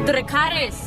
Dracarys.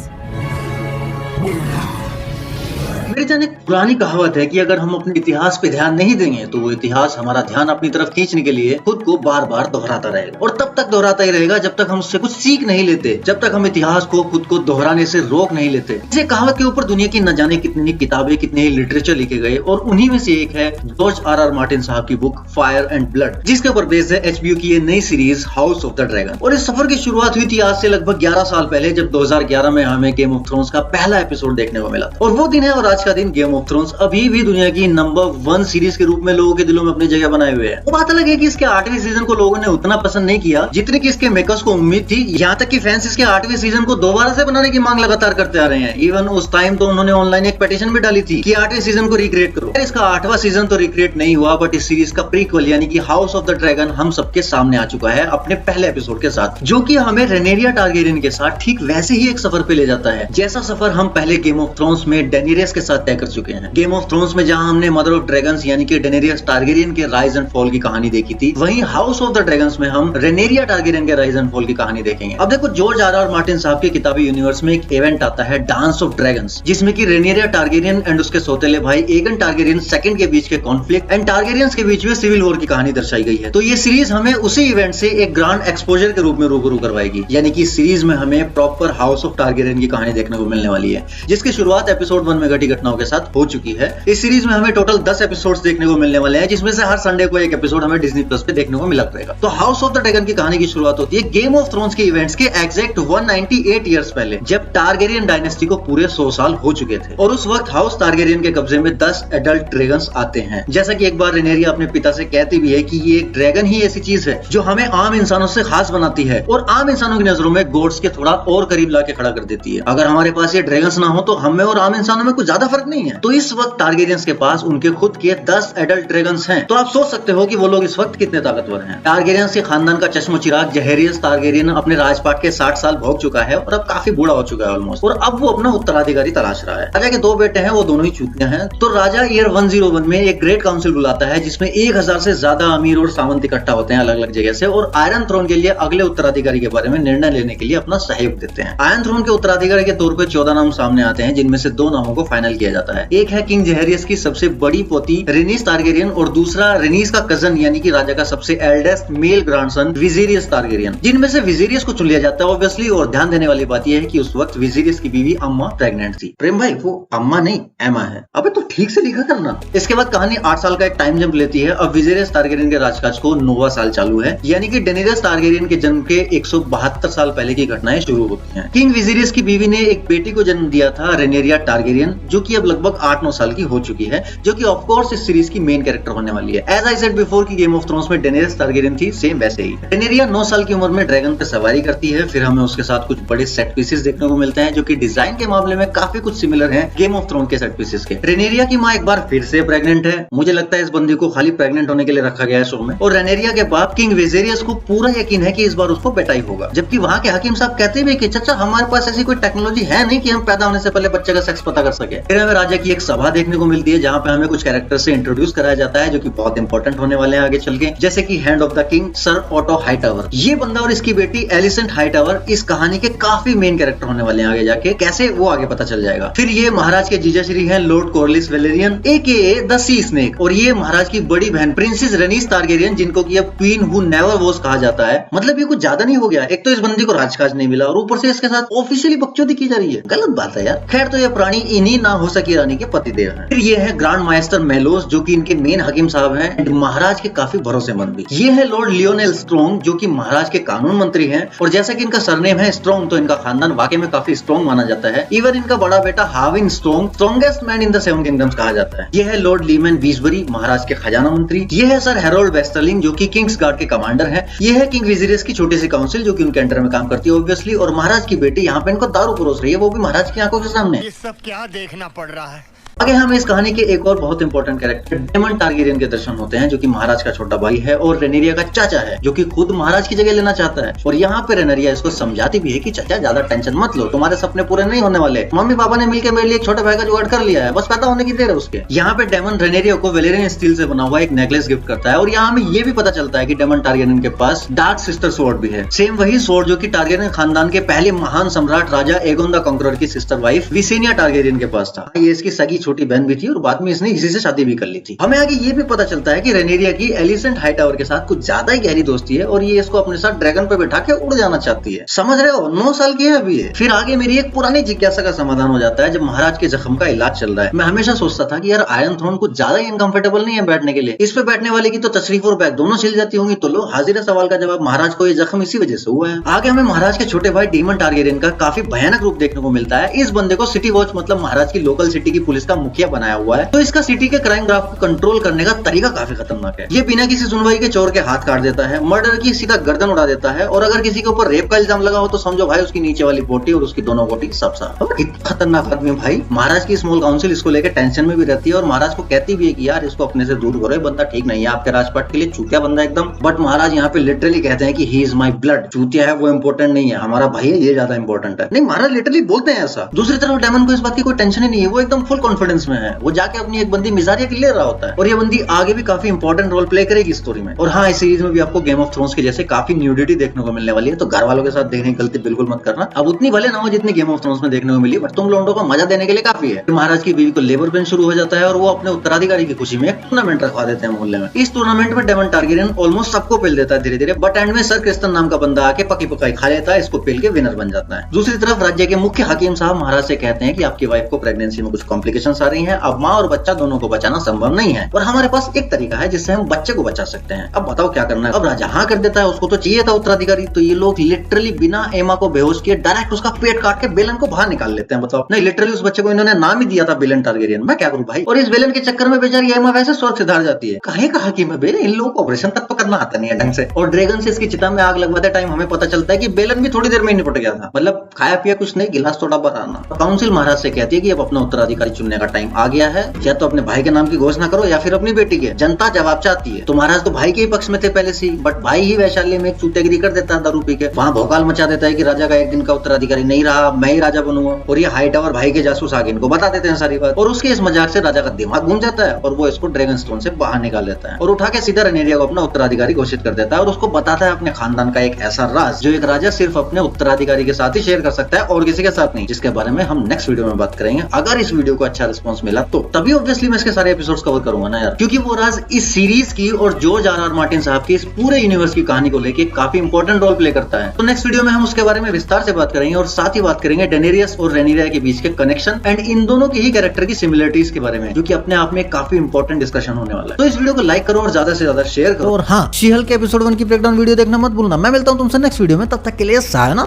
मेरी जान एक पुरानी कहावत है कि अगर हम अपने इतिहास पे ध्यान नहीं देंगे तो वो इतिहास हमारा ध्यान अपनी तरफ खींचने के लिए खुद को बार बार दोहराता रहेगा और तब तक दोहराता ही रहेगा जब तक हम उससे कुछ सीख नहीं लेते, जब तक हम इतिहास को खुद को दोहराने से रोक नहीं लेते। इस कहावत के ऊपर दुनिया की न जाने कितनी किताबें, कितने ही लिटरेचर लिखे गए और उन्हीं में से एक है जॉर्ज R.R. मार्टिन साहब की बुक फायर एंड ब्लड, जिसके ऊपर बेस्ड है HBO की ये नई series house of the dragon. और इस सफर की शुरुआत हुई थी आज से लगभग 11 साल पहले, जब 2011 में हमें गेम ऑफ थ्रोन्स का पहला एपिसोड देखने को मिला था। और वो दिन है और आज का दिन गेम ऑफ थ्रोन्स अभी भी दुनिया की नंबर 1 सीरीज के रूप में लोगों के दिलों में अपनी जगह बनाए हुए है। वो बात अलग है कि इसके 8वें सीजन को लोगों ने उतना पसंद नहीं किया जितनी कि इसके मेकर्स को उम्मीद थी। यहाँ तक कि फैंस इसके 8वें सीजन को दोबारा से बनाने की मांग लगातार करते आ रहे हैं। इवन उस टाइम तो उन्होंने ऑनलाइन एक पिटीशन भी डाली थी कि 8वें सीजन को रिक्रिएट करो। इसका 8वां सीजन तो रिक्रिएट नहीं हुआ, बट इस सीरीज का प्रीक्वल यानी कि हाउस ऑफ द ड्रैगन हम सबके सामने आ चुका है अपने पहले एपिसोड के साथ, जो कि हमें रेनेरिया टारगेरियन के साथ ठीक वैसे ही एक सफर पे ले जाता है जैसा सफर हम पहले गेम ऑफ थ्रोन्स में डेनेरियस के साथ तय कर चुके हैं। गेम ऑफ थ्रोन्स में जहां हमने मदर ऑफ ड्रैगन्स यानी कि डेनेरियस टारगेरियन के राइज एंड फॉल की कहानी देखी थी, वहीं हाउस ऑफ द ड्रैगन्स में हम रेनेरिया टारगेरियन के राइज एंड फॉल की कहानी देखेंगे। अब देखो, जॉर्ज R.R. मार्टिन साहब के किताबी यूनिवर्स में एक इवेंट आता है डांस ऑफ ड्रैगन्स, जिसमें कि रेनेरिया टारगेरियन एंड उसके सौतेले भाई एगन टारगेरियन सेकंड के बीच के कॉन्फ्लिक्ट एंड टारगेरियंस के बीच में सिविल वॉर की कहानी दर्शाई गई है। तो ये सीरीज हमें उसी इवेंट से एक ग्रांड एक्सपोजर के रूप में रूबरू करवाएगी, यानी कि सीरीज में हमें प्रॉपर हाउस ऑफ टारगेरियन की कहानी देखने को मिलने वाली है, जिसकी शुरुआत एपिसोड 1 में घटी घटनाओं के साथ हो चुकी है। इस सीरीज में हमें टोटल 10 एपिसोड्स देखने को मिलने वाले हैं, जिसमें से हर संडे को एक एपिसोड हमें डिज्नी प्लस पे देखने को मिला रहेगा। तो हाउस ऑफ द ड्रैगन की कहानी की शुरुआत होती है गेम ऑफ थ्रोन्स के इवेंट्स के एग्जैक्ट 198 ईयर्स पहले, जब टारगेरियन डायनेस्टी को पूरे 100 साल हो चुके थे। और उस वक्त हाउस टारगेरियन के कब्जे में 10 एडल्ट ड्रैगन्स आते हैं। जैसा कि एक बार रेनेरिया अपने पिता से कहती भी है कि ये एक ड्रैगन ही ऐसी चीज है जो हमें आम इंसानों से खास बनाती है और आम इंसानों की नजरों में गॉड्स के थोड़ा और करीब लाके खड़ा कर देती है। अगर हमारे पास ये ड्रैगन्स ना हो तो हमें और आम इंसानों में कुछ ज्यादा फर्क नहीं है। तो इस वक्त टारगेरियंस के पास उनके खुद के 10 एडल्ट ड्रैगन्स हैं। तो आप सोच सकते हो कि वो लोग इस वक्त कितने ताकतवर हैं। टारगेरियंस के खानदान का चश्मो-चिराग जहेरियस टारगेरियन अपने राजपाट के 60 साल भोग चुका है और अब काफी बूढ़ा हो चुका है ऑलमोस्ट, और अब वो अपना उत्तराधिकारी तलाश रहा है। राजा के 2 बेटे हैं, वो दोनों ही चूतियां हैं। तो राजा ईयर 101 में एक ग्रेट काउंसिल बुलाता है जिसमें 1000 से ज्यादा अमीर और सामंत इकट्ठा होते हैं अलग अलग जगह से, और आयरन थ्रोन के लिए अगले उत्तराधिकारी के बारे में निर्णय लेने के लिए अपना सहयोग देते हैं। आयरन थ्रोन के उत्तराधिकारी के तौर पर 14 नाम सामने आते हैं, जिनमें से 2 नामों को फाइनल किया जाता है। एक है किंग जहेरियस की सबसे बड़ी पोती रेनिस टारगेरियन और दूसरा रेनिस का कजन यानी कि राजा का सबसे एल्डेस्ट मेल ग्रैंडसन विजीरियस टारगेरियन, जिनमें से विजीरियस को चुन लिया जाता है ऑब्वियसली। और ध्यान देने वाली बात यह है कि उस वक्त विजीरियस की बीवी अम्मा प्रेग्नेंट थी। प्रेम भाई, वो अम्मा नहीं एमा है। अबे तो ठीक से लिखा करना। इसके बाद कहानी 8 साल का एक टाइम जंप लेती है। अब विजीरियस टारगेरियन के राजकाज को 9वां साल चालू है, यानी कि डेनेरियस टारगेरियन के जन्म के 172 साल पहले की घटनाएं शुरू होती हैं। किंग विजीरियस की बीवी ने एक बेटी को जन्म दिया था रेनेरिया टारगेरियन, जो कि अब लगभग 8-9 साल की हो चुकी है, जो कि ऑफ कोर्स इस सीरीज की मेन कैरेक्टर होने वाली है। एज आई सेड बिफोर की गेम ऑफ थ्रोन्स में डेनेरियस टारगेरियन थी, सेम वैसे ही डेनेरिया 9 साल की उम्र में ड्रैगन पे सवारी करती है। फिर हमें उसके साथ कुछ बड़े सेट पीसेस देखने को मिलते हैं जो कि डिजाइन के मामले में काफी कुछ सिमिलर हैं गेम ऑफ थ्रोन के सेट पीसेस के। रेनेरिया की मां एक बार फिर से प्रेग्नेंट है। मुझे लगता है इस बंदी को खाली प्रेग्नेंट होने के लिए रखा गया है शो में। और रेनेरिया के बाप किंग विजीरियस को पूरा यकीन है कि इस बार उसको बेटा ही होगा, जबकि वहां के हकीम साहब कहते भी कि चाचा हमारे पास ऐसी कोई टेक्नोलॉजी है नहीं कि हम पैदा होने से पहले बच्चे का सेक्स पता कर सके। फिर हमें राजा की एक सभा देखने को मिलती है जहां पे हमें कुछ कैरेक्टर से इंट्रोड्यूस कराया जाता है जो कि बहुत इंपॉर्टेंट होने वाले हैं आगे चल के, जैसे कि hand of the king sir auto Hightower. ये बंदा और इसकी बेटी एलिसेंट हाईटावर इस कहानी के काफी मेन कैरेक्टर होने वाले हैं आगे जाके। कैसे वो आगे पता चल जाएगा। फिर ये महाराज के जीजाश्री हैं lord Corlys Velaryon AKA the sea snake, और ये महाराज की बड़ी बहन प्रिंसेस रेनिस टारगेरियन, जिनको कि अब क्वीन हु नेवर वॉज कहा जाता है। मतलब ये कुछ ज्यादा नहीं हो गया। एक तो इस बंदी को राजकाज नहीं मिला और ऊपर से इसके साथ ऑफिशियली बकचोदी की जा रही है। गलत बात है यार। खैर, तो ये प्राणी इन्हीं ना हो सकी रानी के पतिदेव हैं। फिर ये है ग्रांड मास्टर मेलोस, जो कि इनके मेन हकीम साहब हैं, महाराज के काफी भरोसेमंद भी। ये है लॉर्ड लियोनेल स्ट्रॉन्ग, जो कि महाराज के कानून मंत्री हैं, और जैसा कि इनका सरनेम है स्ट्रॉन्ग, तो इनका खानदान वाकई में काफी स्ट्रॉन्ग माना जाता है। इवन इनका बड़ा बेटा Harwin Strong strongest man in the 7 kingdoms कहा जाता है। ये है लॉर्ड लीमन बीसबरी, महाराज के खजाना मंत्री। ये है सर हेरोल्ड वेस्टरलिंग, जो कि किंग्स गार्ड के कमांडर है। ये है किंग विजीरियस की छोटी सी काउंसिल, जो कि उनके अंडर में काम करती है ऑब्वियसली। और महाराज की बेटी यहाँ पे इनको दारू परोस रही है, वो भी महाराज की आंखों के सामने। ये सब क्या देखना पड़ रहा है। आगे हमें इस कहानी के एक और बहुत इंपॉर्टेंट कैरेक्टर डेमन टारगेरियन के दर्शन होते हैं, जो कि महाराज का छोटा भाई है और रेनेरिया का चाचा है, जो कि खुद महाराज की जगह लेना चाहता है। और यहाँ पे रेनेरिया इसको समझाती भी है कि चाचा ज्यादा टेंशन मत लो, तुम्हारे सपने पूरे नहीं होने वाले, मम्मी पापा ने मिलकर मेरे लिए एक छोटे भाई का जुगाड़ कर लिया है, बस पैदा होने की देर है उसके। यहाँ पे डेमन रेनेरिया को वेलेरियन स्टील से बना हुआ एक नेकलेस गिफ्ट करता है और यहाँ हमें ये भी पता चलता है कि डेमन टारगेरियन के पास डार्क सिस्टर स्वॉर्ड भी है। सेम वही स्वॉर्ड जो कि टारगेरियन खानदान के पहले महान सम्राट राजा एगोन द कॉन्करर की सिस्टर वाइफ विसेनिया टारगेरियन के पास था। ये इसकी सगी छोटी बहन भी थी और बाद में इसने इसी से शादी भी कर ली थी। हमें आगे ये भी पता चलता है कि रेनेरिया की एलिसेंट हाईटावर के साथ कुछ ज्यादा ही गहरी दोस्ती है और ये इसको अपने साथ ड्रैगन पे बैठा के उड़ जाना चाहती है। समझ रहे हो, 9 साल की है अभी ये। फिर आगे मेरी एक पुरानी जिज्ञासा का समाधान हो जाता है जब महाराज के जख्म का इलाज चल रहा है। मैं हमेशा सोचता था कि यार आयरन थ्रोन कुछ ज्यादा ही इनकंफर्टेबल नहीं है बैठने के लिए, इस पे बैठने वाले की तो तशरीफ और बैग दोनों छिल जाती होंगी। तो लो हाजिर सवाल का जवाब, महाराज को ये जख्म इसी वजह से हुआ है। आगे हमें महाराज के छोटे भाई डेमन टारगेरियन का काफी भयानक रूप देखने को मिलता है। इस बंदे को सिटी वॉच मतलब महाराज की लोकल सिटी की पुलिस का मुखिया बनाया हुआ है, तो इसका सिटी के क्राइम ग्राफ को कंट्रोल करने का तरीका काफी खतरनाक है। ये बिना किसी सुनवाई के चोर के हाथ काट देता है, मर्डर की सीधा गर्दन उड़ा देता है और अगर किसी के ऊपर रेप का इल्जाम लगा हो तो समझो भाई उसकी नीचे वाली बोटी और उसकी दोनों बोटी सब साफ। इतना खतरनाक आदमी भाई। महाराज की स्मॉल काउंसिल इसको लेकर टेंशन में भी रहती है और महाराज को कहती भी है कि यार इसको अपने से दूर करो, ये बंदा ठीक नहीं है, आपके राजपाट के लिए चूतिया बंदा एकदम। बट महाराज यहाँ पे लिटरली कहते हैं कि ही इज माई ब्लड, चूतिया है वो इंपॉर्टेंट नहीं है, हमारा भाई है ये ज्यादा इंपॉर्टेंट है। नहीं, महाराज लिटरली बोलते हैं ऐसा। दूसरी तरफ डेमन को इस बात की कोई टेंशन ही नहीं है, वो एकदम फुल कॉन्फिडेंस में है। वो जाके अपनी एक बंदी मिजारिया की ले रहा होता है और ये बंदी आगे भी काफी इंपॉर्टेंट रोल प्ले करेगी स्टोरी में। और हाँ, इस सीरीज में भी आपको गेम ऑफ थ्रोन्स के जैसे काफी न्यूडिटी देखने को मिलने वाली है, तो घर वालों के साथ देखने की गलती बिल्कुल मत करना। अब उतनी भले ना हो जितनी गेम ऑफ थ्रोन्स में देखने को मिली, बट तुम लोगों को मजा देने के लिए काफी है। महाराज की बीवी को लेबर पेन शुरू हो जाता है और वो अपने उत्तराधिकारी की खुशी में एक टूर्नामेंट रखवा देते हैं मोहल्ले में। इस टूर्नामेंट में डेमन टारगेरियन ऑलमोस्ट सबको पेल देता है धीरे धीरे, बट एंड में सर क्रिस्टन नाम का बंदा आके पकी पकाई खा लेता है, इसको पेल के विनर बन जाता है। दूसरी तरफ राज्य के मुख्य हकीम साहब महाराज से कहते हैं कि आपकी वाइफ को प्रेगनेंसी में कुछ कॉम्प्लिकेशंस आ रही हैं, अब माँ और बच्चा दोनों को बचाना संभव नहीं है और हमारे पास एक तरीका है जिससे हम बच्चे को बचा सकते हैं। अब बताओ क्या करना है। अब राजा हाँ कर देता है, उसको तो चाहिए था उत्तराधिकारी, तो ये लोग लिटरली बिना एमा को बेहोश किए डायरेक्ट उसका पेट काट के बेलन को बाहर निकाल लेते हैं। बताओ, नहीं लिटरली उस बच्चे को इन्होंने नाम ही दिया था बेलन टारगेरियन। मैं क्या करूं भाई। और इस बेलन के चक्कर में बेचारी एमा वैसे स्वर्ग से धार जाती है। कहे कहा कि मैं इन लोगों को ऑपरेशन तक तो करना आता नहीं है ढंग से। और ड्रैगन से इसकी चिता में आग लगवाते टाइम हमें पता चलता है कि बेलन भी थोड़ी देर में निपट गया था, मतलब खाया पिया कुछ नहीं, गिलास थोड़ा बराना। काउंसिल महाराज से कहती है कि अब अपना उत्तराधिकारी चुनने का टाइम आ गया है, या तो अपने भाई के नाम की घोषणा करो या फिर अपनी बेटी के। जनता जवाब चाहती है। तो महाराज तो भाई के ही पक्ष में थे पहले से, बट भाई ही वैशाल्य में एक चूतेगिरी कर देता है दारू पी के, वहां भौकाल मचा देता है कि राजा का एक दिन का उत्तराधिकारी नहीं रहा, मैं ही राजा बनूंगा। और ये हाईटावर भाई के जासूस आगे इनको बता देते हैं सारी बात, और उसके इस मजाक से राजा का दिमाग घूम जाता है और वो इसको ड्रैगन स्टोन से बाहर निकाल लेता है और उठा के सीधा रेनेरिया को अपना उत्तराधिकारी घोषित कर देता है और उसको बताता है अपने खानदान का एक ऐसा राज जो एक राजा सिर्फ अपने उत्तराधिकारी के साथ ही शेयर कर सकता है और किसी के साथ नहीं, जिसके बारे में हम नेक्स्ट वीडियो में बात करेंगे। अगर इस वीडियो को अच्छा रिस्पॉन्स मिला तो तभी ऑब्वियसली मैं इसके सारे एपिसोड्स कवर करूंगा ना यार, क्योंकि वो राज इस सीरीज की और जॉर्ज आर आर मार्टिन साहब की इस पूरे यूनिवर्स की कहानी को लेके काफी इंपॉर्टेंट रोल प्ले करता है। तो नेक्स्ट वीडियो में हम उसके बारे में विस्तार से बात करेंगे और साथ ही बात करेंगे डेनेरियस और रेनेरिया के बीच के कनेक्शन एंड इन दोनों की ही कैरेक्टर की सिमिलरिटीज के बारे में, जो कि अपने आप में काफी इंपॉर्टेंट डिस्कशन होने वाला है। तो इस वीडियो को लाइक करो और ज्यादा से ज्यादा शेयर करो। और हाँ, शी हल्क के एपिसोड 1 की ब्रेकडाउन वीडियो देखना मत भूलना। मैं मिलता हूँ तुमसे नेक्स्ट वीडियो में, तब तक के लिए सायोनारा।